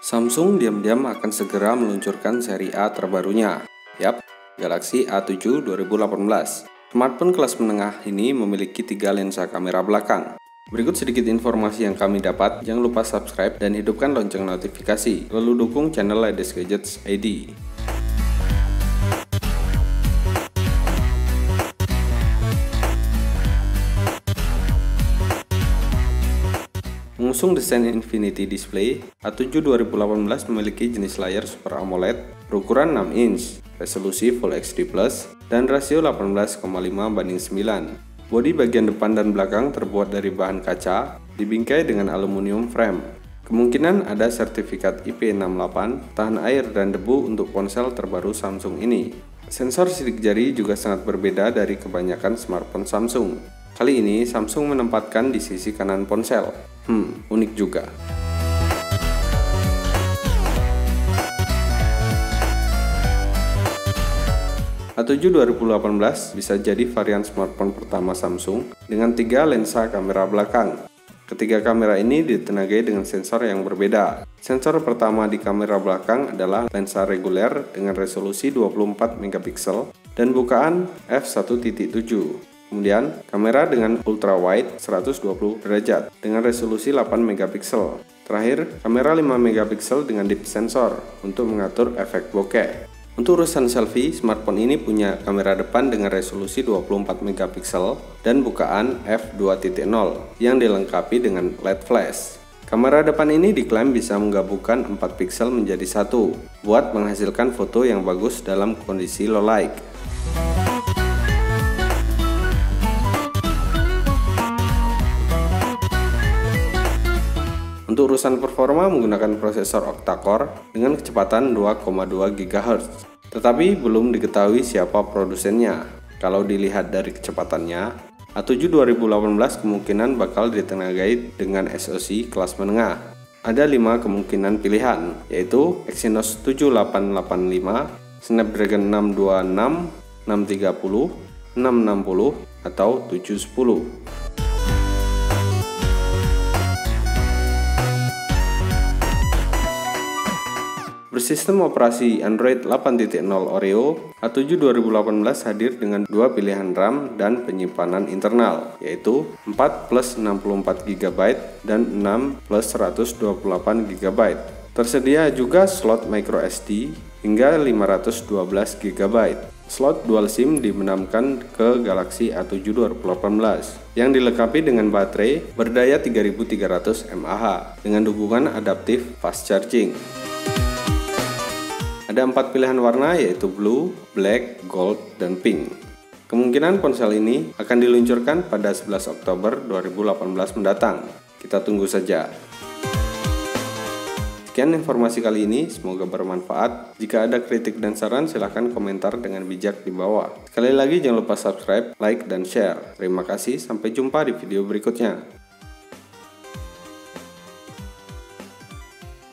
Samsung diam-diam akan segera meluncurkan seri A terbarunya. Yap, Galaxy A7 2018. Smartphone kelas menengah ini memiliki 3 lensa kamera belakang. Berikut sedikit informasi yang kami dapat. Jangan lupa subscribe dan hidupkan lonceng notifikasi. Lalu dukung channel Latest Gadgets ID. Mengusung desain Infinity Display, A7 2018 memiliki jenis layar Super AMOLED berukuran 6 inch, resolusi Full HD+, dan rasio 18,5:9. Bodi bagian depan dan belakang terbuat dari bahan kaca, dibingkai dengan aluminium frame. Kemungkinan ada sertifikat IP68, tahan air dan debu untuk ponsel terbaru Samsung ini. Sensor sidik jari juga sangat berbeda dari kebanyakan smartphone Samsung. Kali ini Samsung menempatkan di sisi kanan ponsel. Unik juga. A7 2018 bisa jadi varian smartphone pertama Samsung dengan 3 lensa kamera belakang. Ketiga kamera ini ditenagai dengan sensor yang berbeda. Sensor pertama di kamera belakang adalah lensa reguler dengan resolusi 24 megapiksel dan bukaan f1.7. Kemudian, kamera dengan ultra wide 120 derajat dengan resolusi 8 megapiksel. Terakhir, kamera 5 megapiksel dengan depth sensor untuk mengatur efek bokeh. Untuk urusan selfie, smartphone ini punya kamera depan dengan resolusi 24 megapiksel dan bukaan f2.0 yang dilengkapi dengan LED flash. Kamera depan ini diklaim bisa menggabungkan 4 piksel menjadi satu, buat menghasilkan foto yang bagus dalam kondisi low light. Untuk urusan performa menggunakan prosesor octa-core dengan kecepatan 2,2 GHz. Tetapi belum diketahui siapa produsennya. Kalau dilihat dari kecepatannya, A7 2018 kemungkinan bakal ditenagai dengan SoC kelas menengah. Ada 5 kemungkinan pilihan, yaitu Exynos 7885, Snapdragon 626, 630, 660, atau 710. Bersistem operasi Android 8.0 Oreo, A7 2018 hadir dengan 2 pilihan RAM dan penyimpanan internal, yaitu 4 plus 64 GB dan 6 plus 128 GB. Tersedia juga slot microSD hingga 512 GB. Slot dual SIM dibenamkan ke Galaxy A7 2018 yang dilengkapi dengan baterai berdaya 3300 mAh dengan dukungan adaptif fast charging. Ada 4 pilihan warna yaitu blue, black, gold, dan pink. Kemungkinan ponsel ini akan diluncurkan pada 11 Oktober 2018 mendatang. Kita tunggu saja. Sekian informasi kali ini, semoga bermanfaat. Jika ada kritik dan saran, silahkan komentar dengan bijak di bawah. Sekali lagi jangan lupa subscribe, like, dan share. Terima kasih, sampai jumpa di video berikutnya.